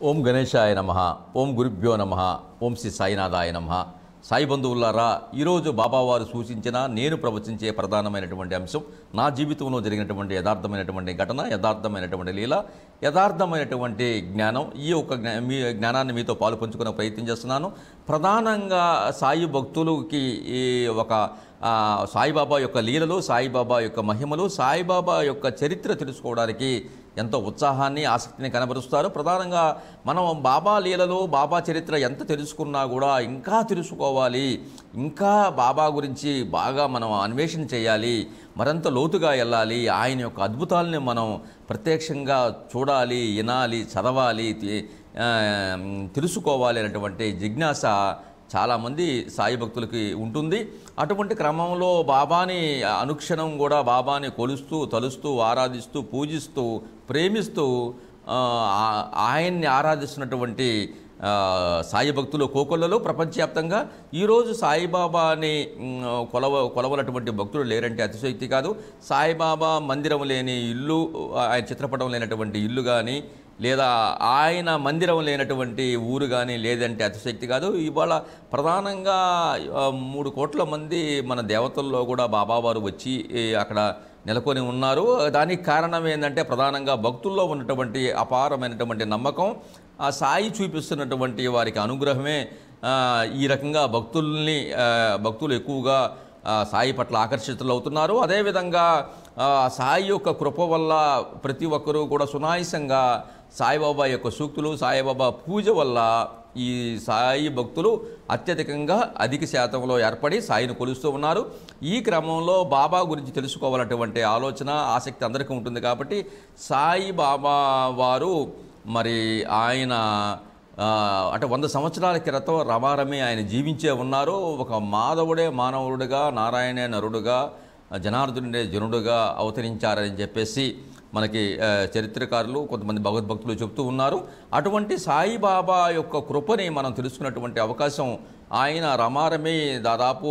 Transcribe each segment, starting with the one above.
ఓం గణేశాయ నమః. ఓం గురుభ్యో నమః. ఓం శ్రీ సాయినాథాయ నమః. సాయి బంధువులారా, ఈరోజు బాబావారు సూచించిన నేను ప్రవచించే ప్రధానమైనటువంటి అంశం నా జీవితంలో జరిగినటువంటి యథార్థమైనటువంటి ఘటన, యథార్థమైనటువంటి లీల, యథార్థమైనటువంటి జ్ఞానం. ఈ ఒక మీ జ్ఞానాన్ని మీతో పాలు పంచుకునే ప్రయత్నం చేస్తున్నాను. ప్రధానంగా సాయి భక్తులకి ఈ ఒక సాయిబాబా యొక్క లీలలు, సాయిబాబా యొక్క మహిమలు, సాయిబాబా యొక్క చరిత్ర తెలుసుకోవడానికి ఎంతో ఉత్సాహాన్ని, ఆసక్తిని కనబరుస్తారు. ప్రధానంగా మనం బాబా లీలలు, బాబా చరిత్ర ఎంత తెలుసుకున్నా కూడా ఇంకా తెలుసుకోవాలి, ఇంకా బాబా గురించి బాగా మనం అన్వేషణ చేయాలి, మరింత లోతుగా వెళ్ళాలి, ఆయన యొక్క అద్భుతాలని మనం ప్రత్యక్షంగా చూడాలి, వినాలి, చదవాలి, తెలుసుకోవాలి అనేటువంటి జిజ్ఞాస చాలామంది సాయి భక్తులకి ఉంటుంది. అటువంటి క్రమంలో బాబాని అనుక్షణం కూడా బాబాని కొలుస్తూ, తలుస్తూ, ఆరాధిస్తూ, పూజిస్తూ, ప్రేమిస్తూ ఆయన్ని ఆరాధిస్తున్నటువంటి సాయి భక్తులు కోకొల్లలో ప్రపంచవ్యాప్తంగా ఈరోజు సాయిబాబాని కొలవనటువంటి భక్తులు లేరంటే అతిశయోక్తి కాదు. సాయిబాబా మందిరం లేని ఇల్లు, ఆయన చిత్రపటం లేనటువంటి ఇల్లు కానీ, లేదా ఆయన మందిరం లేనటువంటి ఊరు కానీ లేదంటే అతిశక్తి కాదు. ఇవాళ ప్రధానంగా 3 కోట్ల మంది మన దేవతల్లో కూడా బాబావారు వచ్చి అక్కడ నెలకొని ఉన్నారు. దానికి కారణం ఏంటంటే ప్రధానంగా భక్తుల్లో ఉన్నటువంటి అపారమైనటువంటి నమ్మకం, ఆ సాయి చూపిస్తున్నటువంటి వారికి అనుగ్రహమే ఈ రకంగా భక్తులు ఎక్కువగా సాయి పట్ల ఆకర్షితులు అవుతున్నారు. అదేవిధంగా సాయి యొక్క కృప వల్ల ప్రతి ఒక్కరూ కూడా సునాయాసంగా సాయిబాబా యొక్క సూక్తులు, సాయిబాబా పూజ వల్ల ఈ సాయి భక్తులు అత్యధికంగా అధిక శాతంలో ఏర్పడి సాయిని కొలుస్తూ ఉన్నారు. ఈ క్రమంలో బాబా గురించి తెలుసుకోవాలన్నటువంటి ఆలోచన, ఆసక్తి అందరికీ ఉంటుంది. కాబట్టి సాయి బాబా వారు మరి ఆయన అంటే 100 సంవత్సరాల క్రితం రమారమి ఆయన జీవించే ఉన్నారు. ఒక మాధవుడే మానవుడిగా, నారాయణే నరుడుగా, జనార్దుడే జనుడుగా అవతరించారని చెప్పేసి మనకి చరిత్రకారులు, కొంతమంది భగవద్భక్తులు చెప్తూ ఉన్నారు. అటువంటి సాయిబాబా యొక్క కృపని మనం తెలుసుకున్నటువంటి అవకాశం, ఆయన రమారమి దాదాపు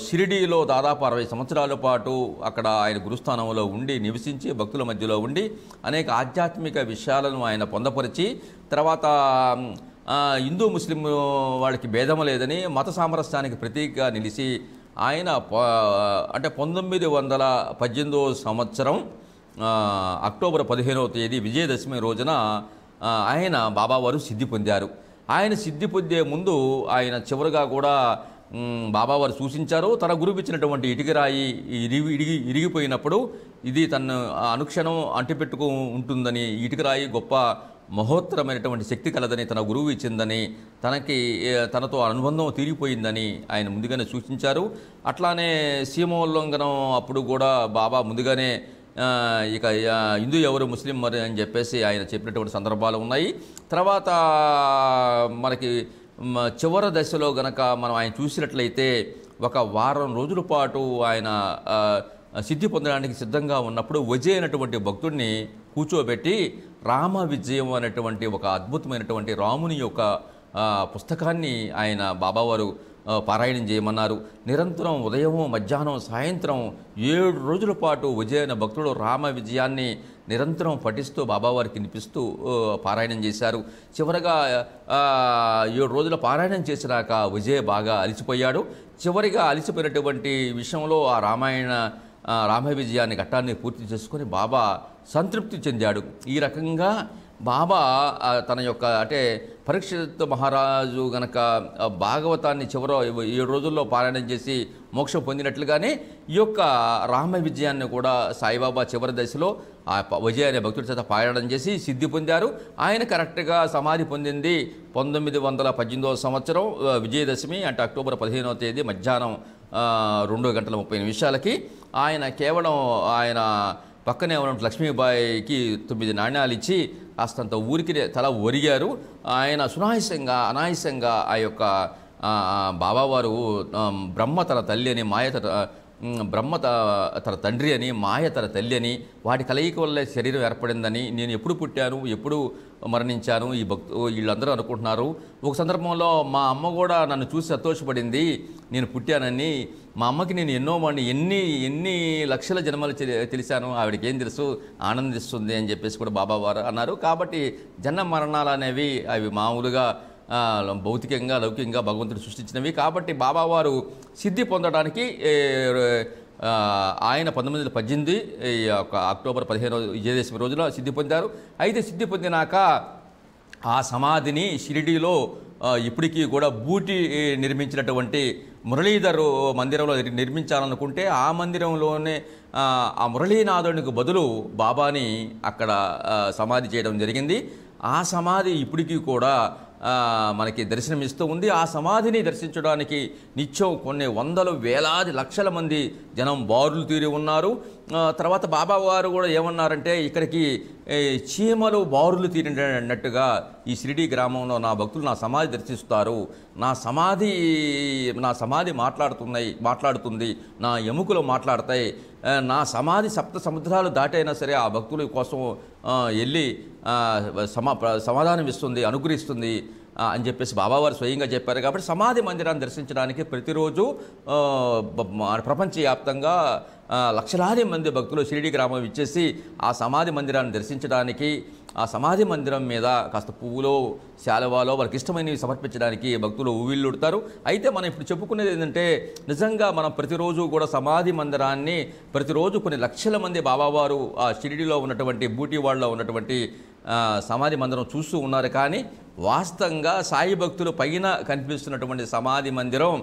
షిరిడీలో దాదాపు 60 సంవత్సరాల పాటు అక్కడ ఆయన గురుస్థానంలో ఉండి నివసించి భక్తుల మధ్యలో ఉండి అనేక ఆధ్యాత్మిక విషయాలను ఆయన పొందపరిచి, తర్వాత హిందూ ముస్లిం వాళ్ళకి భేదం లేదని మత సామరస్యానికి ప్రతీకగా నిలిచి ఆయన అంటే 1918వ సంవత్సరం అక్టోబర్ 15వ తేదీ విజయదశమి రోజున ఆయన బాబావారు సిద్ధి పొందారు. ఆయన సిద్ధి పొందే ముందు ఆయన చివరిగా కూడా బాబావారు సూచించారు, తన గురువు ఇచ్చినటువంటి ఇటుకరాయి ఇరిగిపోయినప్పుడు ఇది తను అనుక్షణం అంటిపెట్టుకు ఉంటుందని, ఇటుకరాయి గొప్ప మహోత్తరమైనటువంటి శక్తి కలదని తన గురువు ఇచ్చిందని, తనతో అనుబంధం తీరిపోయిందని ఆయన ముందుగానే సూచించారు. అట్లానే సీమోల్లంఘనం అప్పుడు కూడా బాబా ముందుగానే ఇక హిందూ ఎవరు, ముస్లిం మరి అని చెప్పేసి ఆయన చెప్పినటువంటి సందర్భాలు ఉన్నాయి. తర్వాత మనకి చివరి దశలో గనక మనం ఆయన చూసినట్లయితే ఒక వారం రోజుల పాటు ఆయన సిద్ధి పొందడానికి సిద్ధంగా ఉన్నప్పుడు విజయ్ అనేటువంటి భక్తుడిని కూర్చోబెట్టి రామ విజయం అనేటువంటి ఒక అద్భుతమైనటువంటి రాముని యొక్క పుస్తకాన్ని ఆయన బాబావారు పారాయణం చేయమన్నారు. నిరంతరం ఉదయం, మధ్యాహ్నం, సాయంత్రం 7 రోజుల పాటు విజయ అనే భక్తుడు రామ విజయాన్ని నిరంతరం పఠిస్తూ బాబావారికి వినిపిస్తూ పారాయణం చేశారు. చివరగా 7 రోజుల పారాయణం చేసినాక విజయ్ బాగా అలిసిపోయాడు. చివరిగా అలిసిపోయినటువంటి విషయంలో ఆ రామ విజయాన్ని ఘట్టాన్ని పూర్తి చేసుకొని బాబా సంతృప్తి చెందాడు. ఈ రకంగా బాబా తన యొక్క అంటే పరీక్షిత్ మహారాజు గనక భాగవతాన్ని 7 రోజుల్లో పారాయణం చేసి మోక్షం పొందినట్లుగానే ఈ యొక్క రామ విజయాన్ని కూడా సాయిబాబా చివరి దశలో ఆ విజయ అనే భక్తుడి చేత పారాయణం చేసి సిద్ధి పొందారు. ఆయన కరెక్ట్గా సమాధి పొందింది 1918వ సంవత్సరం విజయదశమి, అంటే అక్టోబర్ 15వ తేదీ మధ్యాహ్నం 2:30 ఆయన కేవలం ఆయన పక్కనే ఉన్న లక్ష్మీబాయికి 9 నాణ్యాలు ఇచ్చి కాస్తంత ఊరికి తల ఒరిగారు. ఆయన సునాయాసంగా, అనాయాసంగా ఆ యొక్క బాబావారు బ్రహ్మ తన తల్లి అని బ్రహ్మ తన తండ్రి అని, మాయ తన తల్లి అని, వాటి కలయిక వల్ల శరీరం ఏర్పడిందని, నేను ఎప్పుడు పుట్టాను, ఎప్పుడు మరణించాను ఈ వీళ్ళందరూ అనుకుంటున్నారు. ఒక సందర్భంలో మా అమ్మ కూడా నన్ను చూసి సంతోషపడింది, నేను పుట్టానని. మా అమ్మకి నేను ఎన్ని లక్షల జన్మలు తెలిసాను, ఆవిడకి ఏం తెలుసు, ఆనందిస్తుంది అని చెప్పేసి కూడా బాబా వారు అన్నారు. కాబట్టి జన్మ మరణాలు అనేవి అవి మామూలుగా భౌతికంగా లౌకికంగా భగవంతుడు సృష్టించినవి. కాబట్టి బాబావారు సిద్ధి పొందడానికి ఆయన 1918 అక్టోబర్ 15 విజయదశమి రోజున సిద్ధి పొందారు. అయితే సిద్ధి పొందినాక ఆ సమాధిని షిరిడీలో ఇప్పటికీ కూడా బూటి నిర్మించినటువంటి మురళీధర్ మందిరంలో నిర్మించాలనుకుంటే ఆ మందిరంలోనే ఆ మురళీనాథునికి బదులు బాబాని అక్కడ సమాధి చేయడం జరిగింది. ఆ సమాధి ఇప్పటికీ కూడా మనకి దర్శనమిస్తూ ఉంది. ఆ సమాధిని దర్శించడానికి నిత్యం కొన్ని వందలు వేలాది లక్షల మంది జనం బారులు తీరి ఉన్నారు. తర్వాత బాబా వారు కూడా ఏమన్నారంటే, ఇక్కడికి చీమలు బారులు తీరినట్టుగా ఈ షిరిడీ గ్రామంలో నా భక్తులు నా సమాధి దర్శిస్తారు, నా సమాధి మాట్లాడుతుంది, నా ఎముకలు మాట్లాడతాయి, నా సమాధి సప్త సముద్రాలు దాటైనా సరే ఆ భక్తుల కోసం వెళ్ళి సమాధానం ఇస్తుంది, అనుగ్రహిస్తుంది అని చెప్పేసి బాబావారు స్వయంగా చెప్పారు. కాబట్టి సమాధి మందిరాన్ని దర్శించడానికి ప్రతిరోజు ప్రపంచవ్యాప్తంగా లక్షలాది మంది భక్తులు షిరిడీ గ్రామం ఇచ్చేసి ఆ సమాధి మందిరాన్ని దర్శించడానికి, ఆ సమాధి మందిరం మీద కాస్త పువ్వులో శాలువాలో వాళ్ళకి ఇష్టమైనవి సమర్పించడానికి భక్తులు ఊవిళ్ళుడతారు. అయితే మనం ఇప్పుడు చెప్పుకునేది ఏంటంటే, నిజంగా మనం ప్రతిరోజు కూడా సమాధి మందిరాన్ని ప్రతిరోజు కొన్ని లక్షల మంది బాబావారు ఆ షిరిడీలో ఉన్నటువంటి బూటివాడలో ఉన్నటువంటి సమాధి మందిరం చూస్తూ ఉన్నారు. కానీ వాస్తవంగా సాయి భక్తులు పైన కనిపిస్తున్నటువంటి సమాధి మందిరం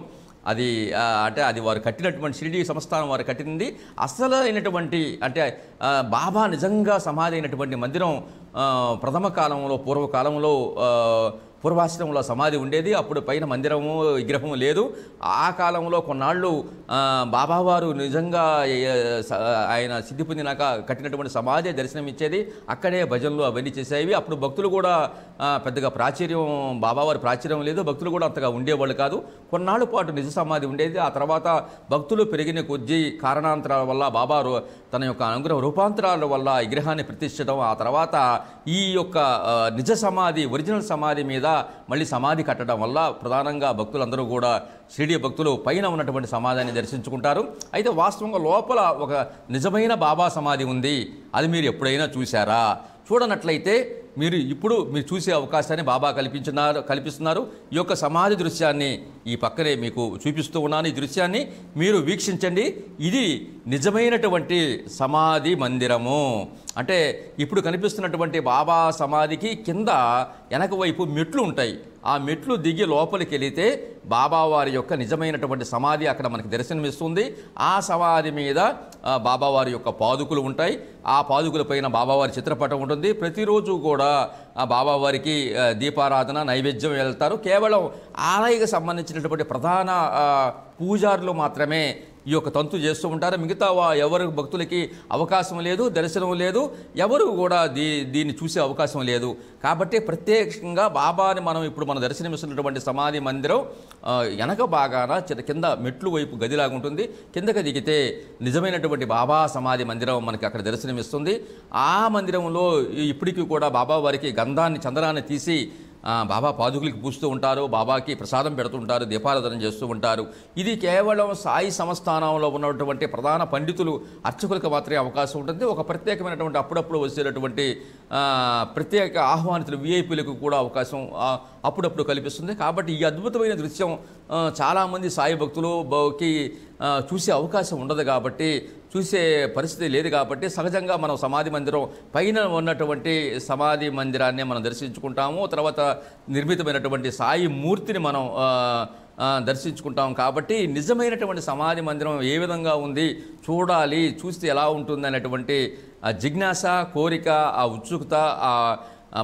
అది వారు కట్టినటువంటి షిరిడీ సంస్థానం వారు కట్టింది. అసలైనటువంటి అంటే బాబా నిజంగా సమాధి అయినటువంటి మందిరం ప్రథమ కాలంలో పూర్వకాలంలో పూర్వాశ్రమంలో సమాధి ఉండేది. అప్పుడు పైన మందిరము విగ్రహము లేదు. ఆ కాలంలో కొన్నాళ్ళు బాబావారు నిజంగా ఆయన సిద్ధి పొందినాక కట్టినటువంటి సమాధి దర్శనం ఇచ్చేది. అక్కడే భజనలు అవన్నీ చేసేవి. అప్పుడు భక్తులు కూడా పెద్దగా బాబావారి ప్రాచుర్యం లేదు, భక్తులు కూడా అంతగా ఉండేవాళ్ళు కాదు. కొన్నాళ్ళ పాటు నిజ సమాధి ఉండేది. ఆ తర్వాత భక్తులు పెరిగిన కొద్దీ కారణాంతరాల వల్ల బాబారు తన యొక్క అనుగ్రహ రూపాంతరాల వల్ల విగ్రహాన్ని ప్రతిష్ఠించడం, ఆ తర్వాత ఈ యొక్క నిజ సమాధి ఒరిజినల్ సమాధి మీద మళ్ళీ సమాధి కట్టడం వల్ల ప్రధానంగా భక్తులందరూ కూడా షిరిడీ భక్తులు పైన ఉన్నటువంటి సమాధిని దర్శించుకుంటారు. అయితే వాస్తవంగా లోపల ఒక నిజమైన బాబా సమాధి ఉంది. అది మీరు ఎప్పుడైనా చూశారా? చూడనట్లయితే మీరు చూసే అవకాశాన్ని బాబా కల్పిస్తున్నారు. ఈ యొక్క సమాధి దృశ్యాన్ని ఈ పక్కనే మీకు చూపిస్తూ ఉన్నాను. ఈ దృశ్యాన్ని మీరు వీక్షించండి. ఇది నిజమైనటువంటి సమాధి మందిరము. అంటే ఇప్పుడు కనిపిస్తున్నటువంటి బాబా సమాధికి కింద వెనక వైపు మెట్లు ఉంటాయి. ఆ మెట్లు దిగి లోపలికి వెళితే బాబావారి యొక్క నిజమైనటువంటి సమాధి అక్కడ మనకి దర్శనమిస్తుంది. ఆ సమాధి మీద బాబావారి యొక్క పాదుకులు ఉంటాయి. ఆ పాదుకుల పైన బాబావారి చిత్రపటం ఉంటుంది. ప్రతిరోజు కూడా ఆ బాబావారికి దీపారాధన నైవేద్యం వెళ్తారు. కేవలం ఆలయకు సంబంధించినటువంటి ప్రధాన పూజారులు మాత్రమే ఈ యొక్క తంతు చేస్తూ ఉంటారు. మిగతా ఎవరు భక్తులకి అవకాశం లేదు, దర్శనం లేదు, ఎవరు కూడా దీన్ని చూసే అవకాశం లేదు. కాబట్టి ప్రత్యేకంగా బాబాని మనం దర్శనమిస్తున్నటువంటి సమాధి మందిరం వెనక బాగాన కింద మెట్లు వైపు గదిలాగా ఉంటుంది. కిందకి దిగితే నిజమైనటువంటి బాబా సమాధి మందిరం మనకి అక్కడ దర్శనమిస్తుంది. ఆ మందిరంలో ఇప్పటికీ కూడా బాబా వారికి గంధాన్ని చందనాన్ని తీసి బాబా పాదుకులకి పూస్తూ ఉంటారు, బాబాకి ప్రసాదం పెడుతుంటారు, దీపారాధన చేస్తూ ఉంటారు. ఇది కేవలం సాయి సంస్థానంలో ఉన్నటువంటి ప్రధాన పండితులు అర్చకులకు మాత్రమే అవకాశం ఉంటుంది. ఒక ప్రత్యేకమైనటువంటి అప్పుడప్పుడు వచ్చేటటువంటి ప్రత్యేక ఆహ్వానితులు విఐపీలకు కూడా అవకాశం అప్పుడప్పుడు కల్పిస్తుంది. కాబట్టి ఈ అద్భుతమైన దృశ్యం చాలామంది సాయి భక్తులుకి చూసే అవకాశం ఉండదు, కాబట్టి చూసే పరిస్థితి లేదు. కాబట్టి సహజంగా మనం సమాధి మందిరం పైన ఉన్నటువంటి సమాధి మందిరాన్ని మనం దర్శించుకుంటాము. తర్వాత నిర్మితమైనటువంటి సాయి మూర్తిని మనం దర్శించుకుంటాం. కాబట్టి నిజమైనటువంటి సమాధి మందిరం ఏ విధంగా ఉంది, చూడాలి, చూస్తే ఎలా ఉంటుంది అనేటువంటి జిజ్ఞాస, కోరిక, ఆ ఉత్సుకత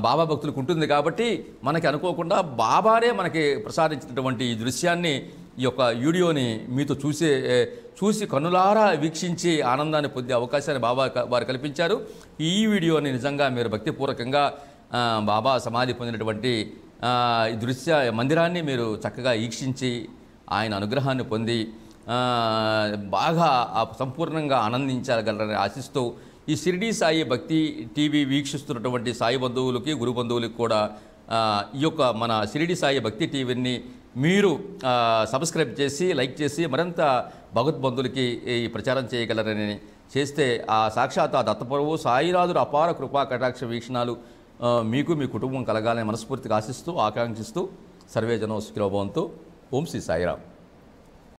బాబా భక్తులకు ఉంటుంది. కాబట్టి మనకి అనుకోకుండా బాబానే మనకి ప్రసాదించినటువంటి ఈ దృశ్యాన్ని, ఈ యొక్క వీడియోని మీతో చూసి కన్నులారా వీక్షించి ఆనందాన్ని పొందే అవకాశాన్ని బాబా వారు కల్పించారు. ఈ వీడియోని నిజంగా మీరు భక్తిపూర్వకంగా బాబా సమాధి పొందినటువంటి ఈ మందిరాన్ని మీరు చక్కగా వీక్షించి ఆయన అనుగ్రహాన్ని పొంది బాగా సంపూర్ణంగా ఆనందించగలరని ఆశిస్తూ ఈ షిరిడి సాయి భక్తి టీవీ వీక్షిస్తున్నటువంటి సాయి బంధువులకి గురు బంధువులకి కూడా ఈ యొక్క మన షిరిడి సాయి భక్తి టీవీని మీరు సబ్స్క్రైబ్ చేసి లైక్ చేసి మరింత భగవద్బంధులకి ఈ ప్రచారం చేయగలరని చేస్తే ఆ సాక్షాత్ ఆ దత్తప్రభువు సాయినాథుడు అపార కృపా కటాక్ష వీక్షణాలు మీకు మీ కుటుంబం కలగాలని మనస్ఫూర్తిగా ఆశిస్తూ ఆకాంక్షిస్తూ సర్వే జనో సుఖినో భవంతు. ఓం శ్రీ సాయిరామ్.